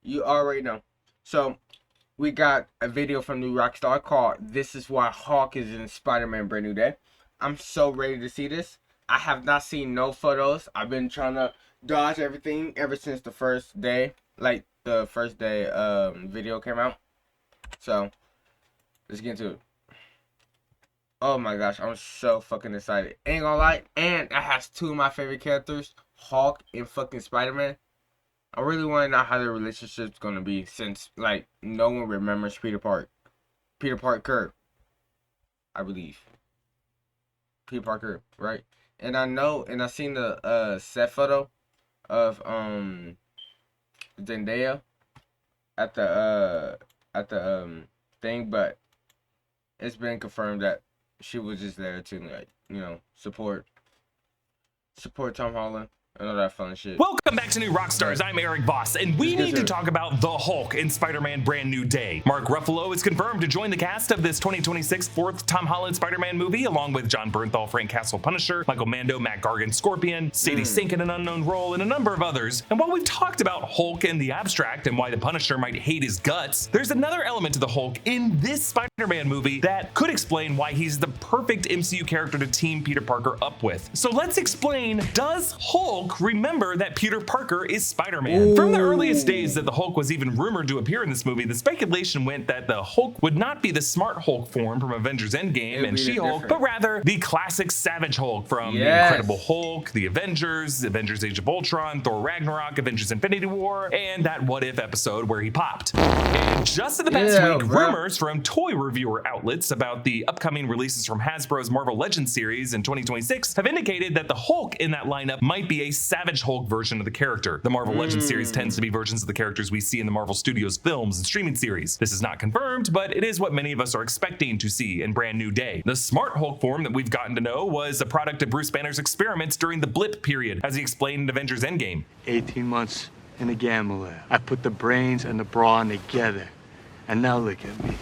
You already know. So we got a video from new Rockstar called "This Is Why Hulk is in Spider-Man Brand New Day." I'm so ready to see this. I have not seen no photos. I've been trying to dodge everything ever since the first day, like the first day video came out. So let's get into it. Oh my gosh, I'm so fucking excited. Ain't gonna lie, and it has two of my favorite characters, Hulk and fucking Spider-Man. I really want to know how their relationship's gonna be, since like no one remembers Peter Parker, I believe. Peter Parker, right? And I know, and I seen the set photo of Zendaya at the thing, but it's been confirmed that she was just there to, like, support Tom Holland and all that fun shit. Welcome back to New Rockstars. I'm Eric Voss, and we need to talk about the Hulk in Spider-Man Brand New Day. Mark Ruffalo is confirmed to join the cast of this 2026 fourth Tom Holland Spider-Man movie, along with John Bernthal, Frank Castle, Punisher, Michael Mando, Matt Gargan, Scorpion, Sadie Sink in an unknown role, and a number of others. And while we've talked about Hulk in the abstract and why the Punisher might hate his guts, there's another element to the Hulk in this Spider-Man movie that could explain why he's the perfect MCU character to team Peter Parker up with. So let's explain, does Hulk remember that Peter Parker is Spider-Man? From the earliest days that the Hulk was even rumored to appear in this movie, the speculation went that the Hulk would not be the smart Hulk form from Avengers Endgame and She-Hulk, but rather the classic Savage Hulk from The Incredible Hulk, The Avengers, Avengers Age of Ultron, Thor Ragnarok, Avengers Infinity War, and that What If episode where he popped. And just in the past week, rumors from toy reviewer outlets about the upcoming releases from Hasbro's Marvel Legends series in 2026 have indicated that the Hulk in that lineup might be a Savage Hulk version of the character. The Marvel Legends series tends to be versions of the characters we see in the Marvel Studios films and streaming series. This is not confirmed, but it is what many of us are expecting to see in Brand New Day. The Smart Hulk form that we've gotten to know was a product of Bruce Banner's experiments during the blip period, as he explained in Avengers Endgame. 18 months in the gamma lab. I put the brains and the brawn together. And now look at me.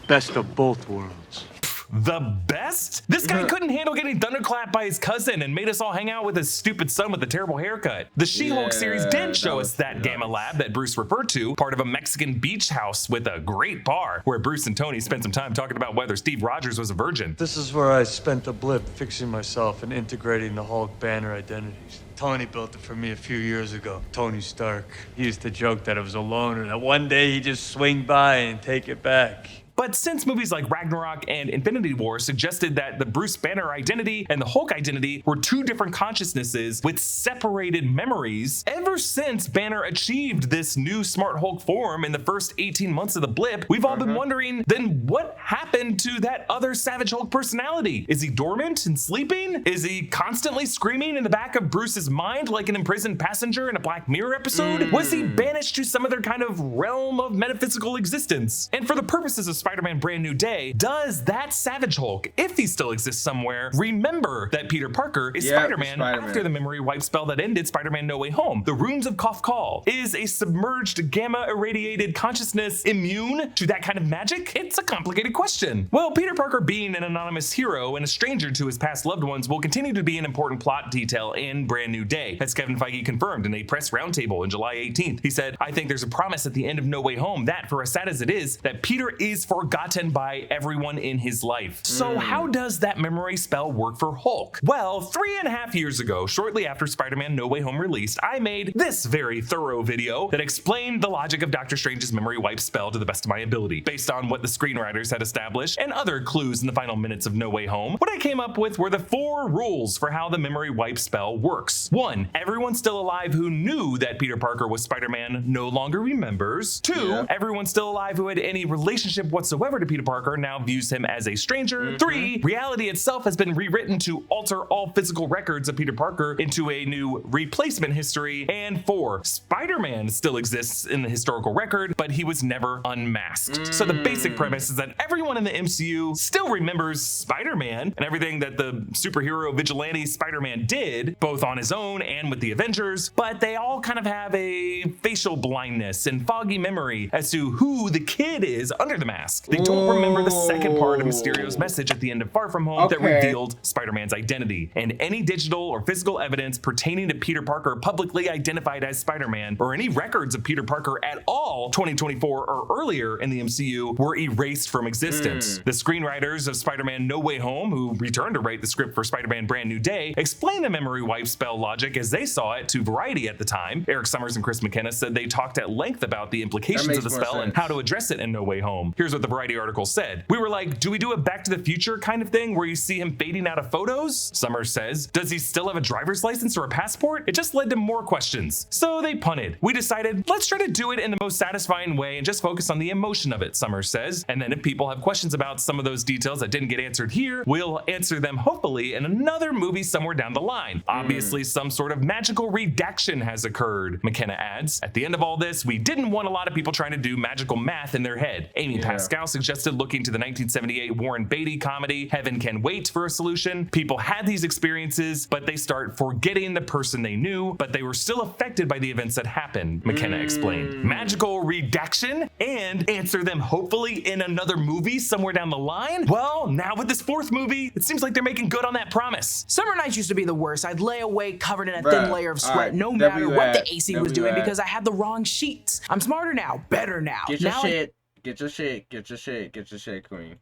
Best of both worlds. The best? This guy couldn't handle getting thunderclapped by his cousin and made us all hang out with his stupid son with the terrible haircut. The She-Hulk series did show us that gamma lab that Bruce referred to, part of a Mexican beach house with a great bar, where Bruce and Tony spent some time talking about whether Steve Rogers was a virgin. This is where I spent the blip fixing myself and integrating the Hulk Banner identities. Tony built it for me a few years ago. Tony Stark. He used to joke that it was a loaner, that one day he'd just swing by and take it back. But since movies like Ragnarok and Infinity War suggested that the Bruce Banner identity and the Hulk identity were two different consciousnesses with separated memories, ever since Banner achieved this new Smart Hulk form in the first 18 months of the blip, we've all been wondering, then what happened to that other Savage Hulk personality? Is he dormant and sleeping? Is he constantly screaming in the back of Bruce's mind like an imprisoned passenger in a Black Mirror episode? Was he banished to some other kind of realm of metaphysical existence? And for the purposes of Spider-Man Brand New Day, does that Savage Hulk, if he still exists somewhere, remember that Peter Parker is Spider-Man after the memory wipe spell that ended Spider-Man No Way Home? The Runes of Kafkal. Is a submerged gamma irradiated consciousness immune to that kind of magic? It's a complicated question. Well, Peter Parker being an anonymous hero and a stranger to his past loved ones will continue to be an important plot detail in Brand New Day, as Kevin Feige confirmed in a press roundtable on July 18th. He said, "I think there's a promise at the end of No Way Home that, for as sad as it is, that Peter is forgotten by everyone in his life." So how does that memory spell work for Hulk? Well, 3.5 years ago, shortly after Spider-Man No Way Home released, I made this very thorough video that explained the logic of Doctor Strange's memory wipe spell to the best of my ability. Based on what the screenwriters had established and other clues in the final minutes of No Way Home, what I came up with were the 4 rules for how the memory wipe spell works. 1, everyone still alive who knew that Peter Parker was Spider-Man no longer remembers. 2, everyone still alive who had any relationship whatsoever to Peter Parker now views him as a stranger. 3, reality itself has been rewritten to alter all physical records of Peter Parker into a new replacement history. And 4, Spider-Man still exists in the historical record, but he was never unmasked. So the basic premise is that everyone in the MCU still remembers Spider-Man and everything that the superhero vigilante Spider-Man did, both on his own and with the Avengers, but they all kind of have a facial blindness and foggy memory as to who the kid is under the mask. mask. They don't remember the second part of Mysterio's message at the end of Far From Home that revealed Spider-Man's identity. And any digital or physical evidence pertaining to Peter Parker publicly identified as Spider-Man, or any records of Peter Parker at all 2024 or earlier in the MCU, were erased from existence. The screenwriters of Spider-Man No Way Home, who returned to write the script for Spider-Man Brand New Day, explained the memory wipe spell logic as they saw it to Variety at the time. Eric Summers and Chris McKenna said they talked at length about the implications of the spell and how to address it in No Way Home. Here's what the Variety article said. We were like, do we do a Back to the Future kind of thing where you see him fading out of photos? Summers says, does he still have a driver's license or a passport? It just led to more questions. So they punted. We decided, let's try to do it in the most satisfying way and just focus on the emotion of it, Summers says. And then if people have questions about some of those details that didn't get answered here, we'll answer them hopefully in another movie somewhere down the line. Obviously, some sort of magical redaction has occurred, McKenna adds. At the end of all this, we didn't want a lot of people trying to do magical math in their head. Amy Pascal suggested looking to the 1978 Warren Beatty comedy Heaven Can Wait for a solution. People had these experiences, but they start forgetting the person they knew, but they were still affected by the events that happened, McKenna explained. Magical redaction, and answer them hopefully in another movie somewhere down the line? Well, now with this fourth movie, it seems like they're making good on that promise. Summer nights used to be the worst. I'd lay awake covered in a thin layer of sweat, no matter what the AC was doing, because I had the wrong sheets. I'm smarter now, better now. Get your shit, get your shit, get your shit, get your shit, queen.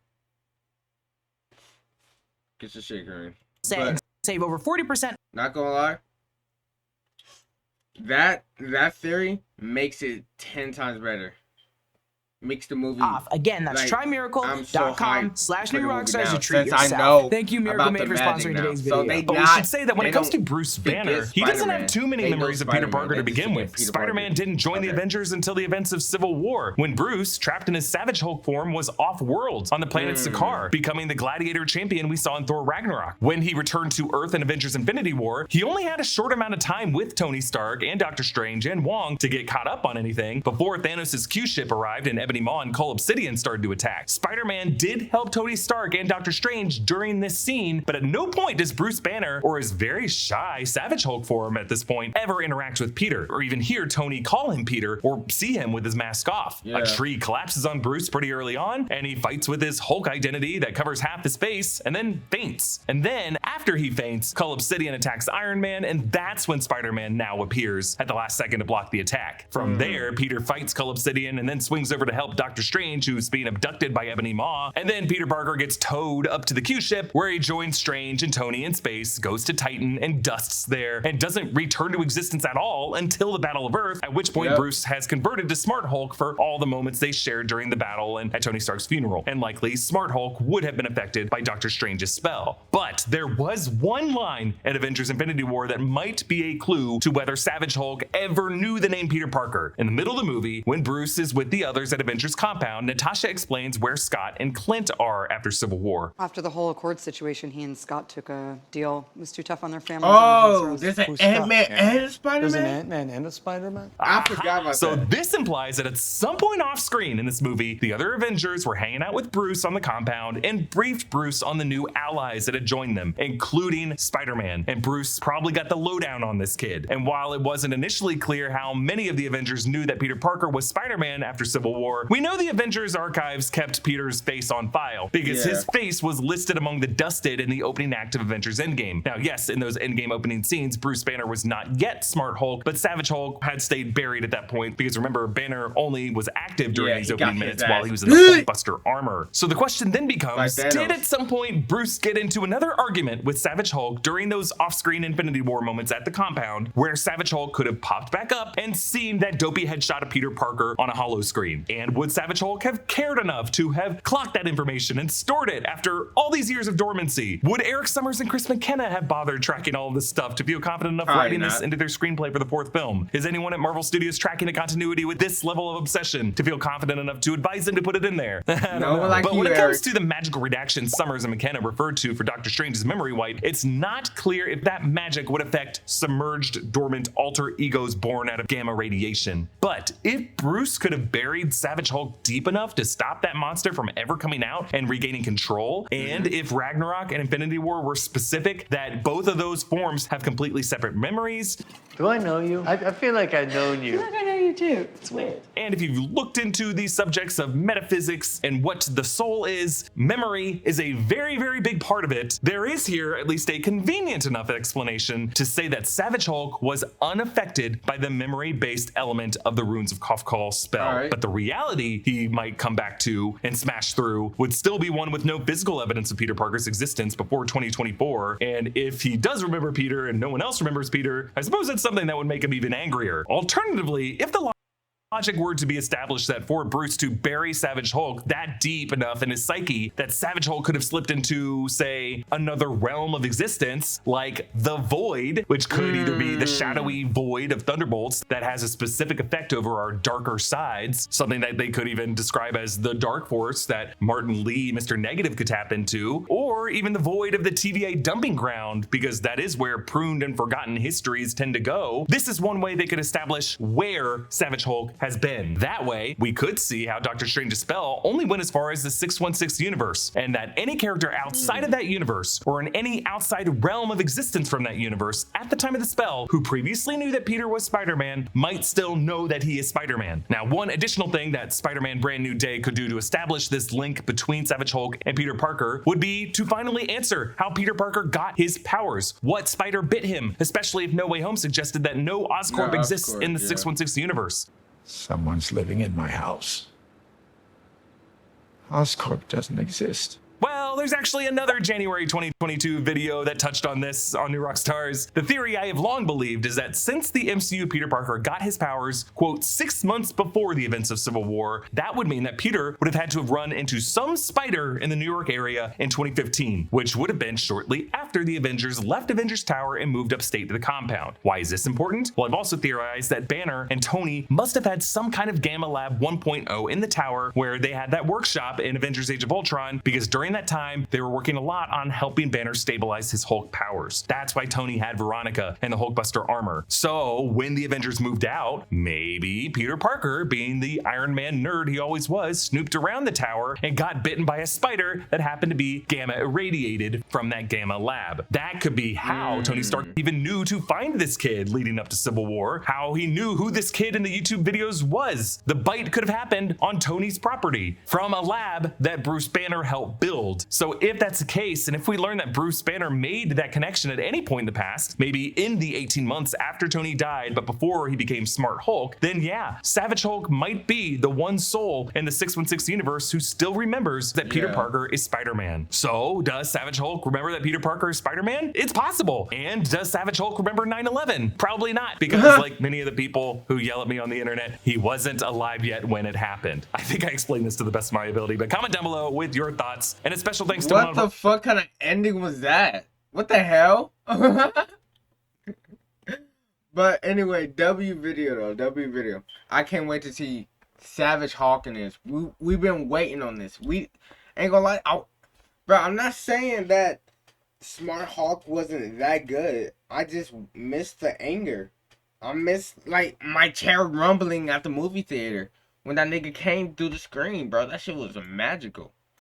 Get your shit, queen. Save over 40%. Not gonna lie, that theory makes it 10 times better. Makes the movie off. Again, that's like, trymiracle.com/new rockstars to treat yourself. yourself. Thank you, Miracle Made, for sponsoring today's video. But we should say that when it comes to Bruce Banner, he doesn't have too many memories of Peter Parker to begin with. Spider-Man didn't join the Avengers until the events of Civil War, when Bruce, trapped in his Savage Hulk form, was off-world on the planet Sakaar, becoming the gladiator champion we saw in Thor Ragnarok. When he returned to Earth in Avengers Infinity War, he only had a short amount of time with Tony Stark and Doctor Strange and Wong to get caught up on anything before Thanos' Q-ship arrived and Ebony Maw and Cull Obsidian started to attack. Spider-Man did help Tony Stark and Doctor Strange during this scene, but at no point does Bruce Banner or his very shy Savage Hulk form at this point ever interact with Peter, or even hear Tony call him Peter or see him with his mask off. A tree collapses on Bruce pretty early on, and he fights with his Hulk identity that covers half his face and then faints. And then after he faints, Cull Obsidian attacks Iron Man, and that's when Spider-Man now appears at the last second to block the attack. From there, Peter fights Cull Obsidian and then swings over to help Doctor Strange, who's being abducted by Ebony Maw, and then Peter Parker gets towed up to the Q-ship, where he joins Strange and Tony in space, goes to Titan and dusts there, and doesn't return to existence at all until the Battle of Earth, at which point Bruce has converted to Smart Hulk for all the moments they shared during the battle and at Tony Stark's funeral, and likely Smart Hulk would have been affected by Doctor Strange's spell. But there was one line at Avengers Infinity War that might be a clue to whether Savage Hulk ever knew the name Peter Parker. In the middle of the movie, when Bruce is with the others at Avengers Compound, Natasha explains where Scott and Clint are after Civil War. After the whole Accord situation, he and Scott took a deal. It was too tough on their families. Oh, there's an Ant-Man and a Spider-Man? There's an Ant-Man and a Spider-Man? I forgot about so that. This implies that at some point off screen in this movie, the other Avengers were hanging out with Bruce on the compound and briefed Bruce on the new allies that had joined them, including Spider-Man. And Bruce probably got the lowdown on this kid. And while it wasn't initially clear how many of the Avengers knew that Peter Parker was Spider-Man after Civil War, we know the Avengers archives kept Peter's face on file because his face was listed among the dusted in the opening act of Avengers Endgame. Now, yes, in those Endgame opening scenes, Bruce Banner was not yet Smart Hulk, but Savage Hulk had stayed buried at that point because remember, Banner only was active during these opening minutes while he was in the Hulkbuster armor. So the question then becomes, did at some point Bruce get into another argument with Savage Hulk during those off-screen Infinity War moments at the compound where Savage Hulk could have popped back up and seen that dopey headshot of Peter Parker on a hollow screen? And would Savage Hulk have cared enough to have clocked that information and stored it after all these years of dormancy? Would Eric Summers and Chris McKenna have bothered tracking all of this stuff to feel confident enough writing this into their screenplay for the fourth film? Is anyone at Marvel Studios tracking the continuity with this level of obsession to feel confident enough to advise them to put it in there? But when it comes to the magical redaction Summers and McKenna referred to for Doctor Strange's memory wipe, it's not clear if that magic would affect submerged, dormant alter egos born out of gamma radiation. But if Bruce could have buried Savage Hulk deep enough to stop that monster from ever coming out and regaining control, and if Ragnarok and Infinity War were specific that both of those forms have completely separate memories. Do I know you? I feel like I've known you. I feel like I know do too. It's weird. And if you've looked into the subjects of metaphysics and what the soul is, memory is a very, very big part of it. There is here at least a convenient enough explanation to say that Savage Hulk was unaffected by the memory-based element of the Runes of Kafkal spell. Right. But the reality he might come back to and smash through would still be one with no physical evidence of Peter Parker's existence before 2024. And if he does remember Peter and no one else remembers Peter, I suppose that's something that would make him even angrier. Alternatively, if the logic were to be established that for Bruce to bury Savage Hulk that deep enough in his psyche that Savage Hulk could have slipped into, say, another realm of existence, like the Void, which could either be the shadowy void of Thunderbolts that has a specific effect over our darker sides, something that they could even describe as the Dark Force that Martin Lee, Mr. Negative, could tap into, or even the void of the TVA dumping ground, because that is where pruned and forgotten histories tend to go. This is one way they could establish where Savage Hulk has been. That way, we could see how Doctor Strange's spell only went as far as the 616 universe, and that any character outside of that universe, or in any outside realm of existence from that universe at the time of the spell, who previously knew that Peter was Spider-Man, might still know that he is Spider-Man. Now, one additional thing that Spider-Man Brand New Day could do to establish this link between Savage Hulk and Peter Parker would be to finally answer how Peter Parker got his powers. What spider bit him, especially if No Way Home suggested that no Oscorp exists in the 616 universe. Someone's living in my house. Oscorp doesn't exist. Well, there's actually another January 2022 video that touched on this on New Rockstars. The theory I have long believed is that since the MCU Peter Parker got his powers, quote, 6 months before the events of Civil War, that would mean that Peter would have had to have run into some spider in the New York area in 2015, which would have been shortly after the Avengers left Avengers Tower and moved upstate to the compound. Why is this important? Well, I've also theorized that Banner and Tony must have had some kind of Gamma Lab 1.0 in the tower where they had that workshop in Avengers Age of Ultron, because during that time, they were working a lot on helping Banner stabilize his Hulk powers. That's why Tony had Veronica and the Hulkbuster armor. So when the Avengers moved out, maybe Peter Parker, being the Iron Man nerd he always was, snooped around the tower and got bitten by a spider that happened to be gamma irradiated from that Gamma Lab. That could be how Tony Stark even knew to find this kid leading up to Civil War, how he knew who this kid in the YouTube videos was. The bite could have happened on Tony's property from a lab that Bruce Banner helped build. So if that's the case, and if we learn that Bruce Banner made that connection at any point in the past, maybe in the 18 months after Tony died, but before he became Smart Hulk, then yeah, Savage Hulk might be the one soul in the 616 universe who still remembers that Peter Parker is Spider-Man. So does Savage Hulk remember that Peter Parker is Spider-Man? It's possible. And does Savage Hulk remember 9/11? Probably not, because like many of the people who yell at me on the internet, he wasn't alive yet when it happened. I think I explained this to the best of my ability, but comment down below with your thoughts, and a special thanks to what the fuck kind of ending was that? What the hell? But anyway, W video. I can't wait to see Savage Hulk in this. We've been waiting on this. We ain't gonna lie, bro. I'm not saying that Smart Hulk wasn't that good. I just missed the anger. I missed like my chair rumbling at the movie theater when that nigga came through the screen, bro. That shit was magical.